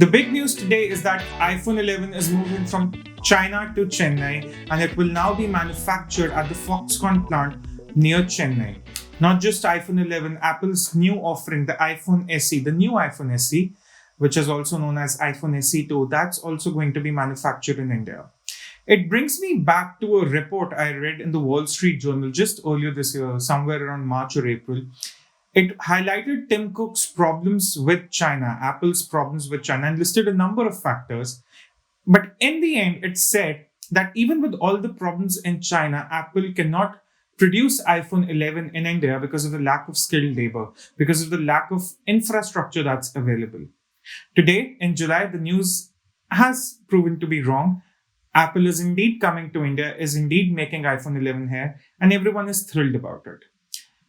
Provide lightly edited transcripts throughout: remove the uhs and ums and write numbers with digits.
The big news today is that iPhone 11 is moving from China to Chennai and it will now be manufactured at the Foxconn plant near Chennai. Not just iPhone 11, Apple's new offering, the iPhone SE, the new iPhone SE, which is also known as iPhone SE2, that's also going to be manufactured in India. It brings me back to a report I read in the Wall Street Journal just earlier this year, somewhere around March or April. It highlighted Tim Cook's problems with China, Apple's problems with China, and listed a number of factors. But in the end, it said that even with all the problems in China, Apple cannot produce iPhone 11 in India because of the lack of skilled labor, because of the lack of infrastructure that's available. Today, in July, the news has proven to be wrong. Apple is indeed coming to India, is indeed making iPhone 11 here, and everyone is thrilled about it.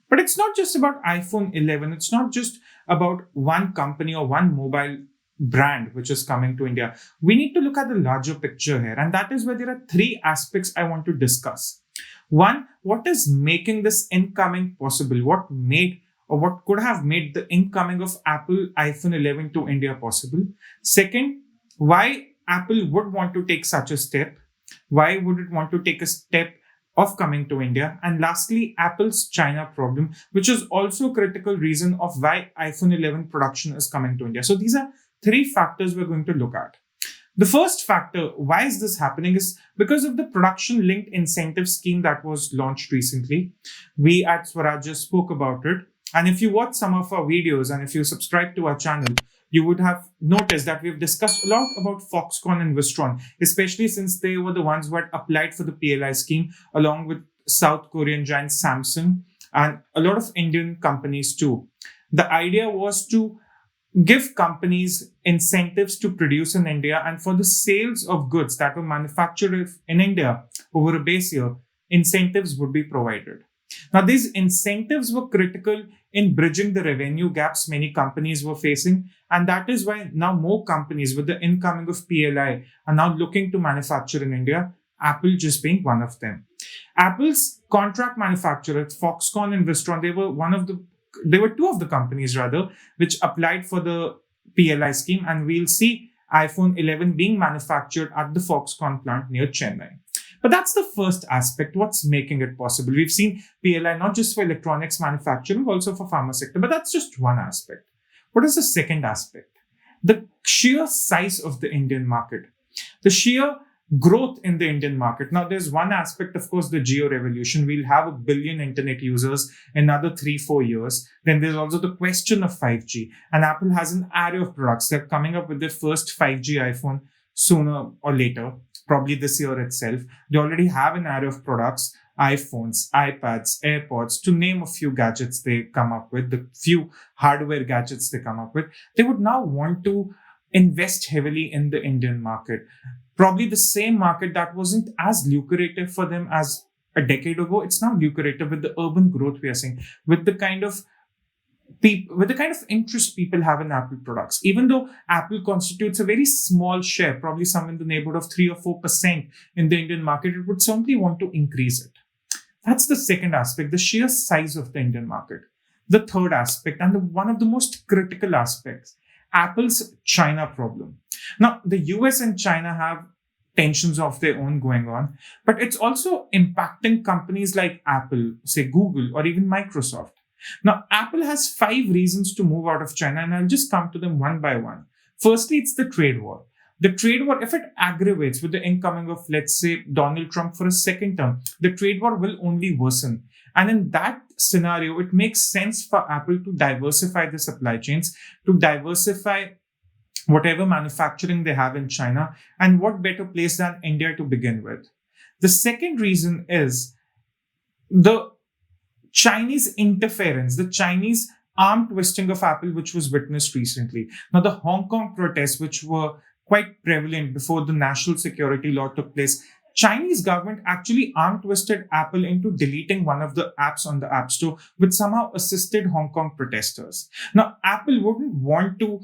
But it's not just about iPhone 11. It's not just about one company or one mobile brand which is coming to India. We need to look at the larger picture here. And that is where there are three aspects I want to discuss. One, what is making this incoming possible? What made or what could have made the incoming of Apple iPhone 11 to India possible? Second, why Apple would want to take such a step? Why would it want to take a step of coming to India? And lastly, Apple's China problem, which is also a critical reason of why iPhone 11 production is coming to India. So these are three factors we're going to look at. The first factor, why is this happening, is because of the production linked incentive scheme that was launched recently. We at Swarajya spoke about it. And if you watch some of our videos and if you subscribe to our channel, you would have noticed that we've discussed a lot about Foxconn and Wistron, especially since they were the ones who had applied for the PLI scheme, along with South Korean giant Samsung and a lot of Indian companies too. The idea was to give companies incentives to produce in India, and for the sales of goods that were manufactured in India over a base year, incentives would be provided. Now, these incentives were critical in bridging the revenue gaps many companies were facing. And that is why now more companies with the incoming of PLI are now looking to manufacture in India, Apple just being one of them. Apple's contract manufacturers, Foxconn and Wistron, they were two of the companies rather, which applied for the PLI scheme. And we'll see iPhone 11 being manufactured at the Foxconn plant near Chennai. But that's the first aspect, what's making it possible. We've seen PLI not just for electronics manufacturing, also for pharma sector, but that's just one aspect. What is the second aspect? The sheer size of the Indian market, the sheer growth in the Indian market. Now, there's one aspect, of course, the geo revolution. We'll have 1 billion internet users in another 3-4 years. Then there's also the question of 5G. And Apple has an array of products. They're coming up with their first 5G iPhone sooner or later, probably this year itself. They already have an array of products, iPhones, iPads, AirPods, to name a few gadgets they come up with, the few hardware gadgets they come up with. They would now want to invest heavily in the Indian market. Probably the same market that wasn't as lucrative for them as a decade ago. It's now lucrative with the urban growth we are seeing, with the kind of interest people have in Apple products. Even though Apple constitutes a very small share, probably some in the neighborhood of 3 or 4% in the Indian market, it would certainly want to increase it. That's the second aspect, the sheer size of the Indian market. The third aspect, and one of the most critical aspects, Apple's China problem. Now, the US and China have tensions of their own going on, but it's also impacting companies like Apple, say Google, or even Microsoft. Now, Apple has 5 reasons to move out of China, and I'll just come to them one by one. Firstly, it's the trade war. The trade war, if it aggravates with the incoming of, let's say, Donald Trump for a second term, the trade war will only worsen. And in that scenario, it makes sense for Apple to diversify the supply chains, to diversify whatever manufacturing they have in China. And what better place than India to begin with? The second reason is the Chinese interference, the Chinese arm twisting of Apple, which was witnessed recently. Now, the Hong Kong protests, which were quite prevalent before the national security law took place, Chinese government actually arm twisted Apple into deleting one of the apps on the App Store, which somehow assisted Hong Kong protesters. Now, Apple wouldn't want to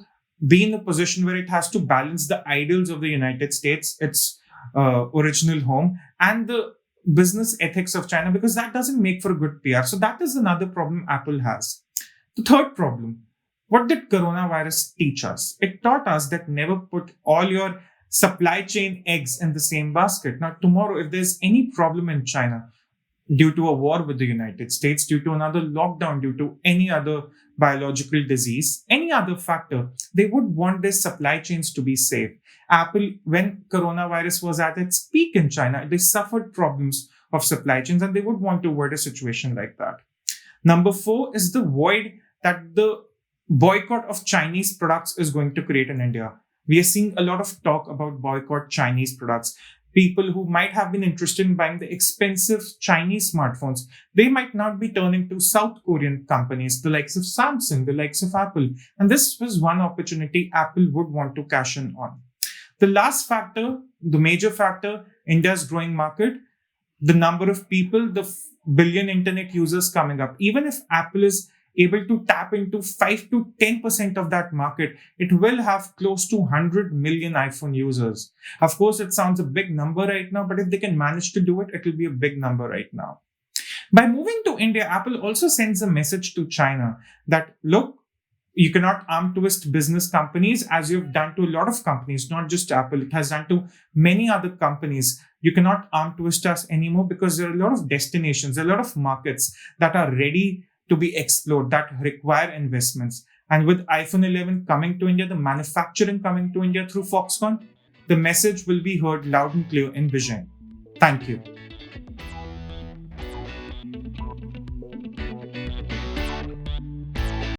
be in a position where it has to balance the ideals of the United States, its original home, and the business ethics of China, because that doesn't make for a good PR. So that is another problem Apple has. The third problem, What did coronavirus teach us? It taught us that never put all your supply chain eggs in the same basket. Now, tomorrow, if there's any problem in China due to a war with the United States, due to another lockdown, due to any other biological disease, any other factor, they would want their supply chains to be safe. Apple, when coronavirus was at its peak in China, they suffered problems of supply chains and they would want to avoid a situation like that. Number four is the void that the boycott of Chinese products is going to create in India. We are seeing a lot of talk about boycott Chinese products. People who might have been interested in buying the expensive Chinese smartphones, they might not be turning to South Korean companies, the likes of Samsung, the likes of Apple. And this was one opportunity Apple would want to cash in on. The last factor, the major factor, India's growing market, the number of people, the billion internet users coming up. Even if Apple is able to tap into 5 to 10% of that market, it will have close to 100 million iPhone users. Of course, it sounds a big number right now, but if they can manage to do it, it will be a big number right now. By moving to India, Apple also sends a message to China that, look, you cannot arm twist business companies as you've done to a lot of companies, not just Apple. It has done to many other companies. You cannot arm twist us anymore because there are a lot of destinations, a lot of markets that are ready to be explored, that require investments. And with iPhone 11 coming to India, the manufacturing coming to India through Foxconn, the message will be heard loud and clear in Beijing. Thank you.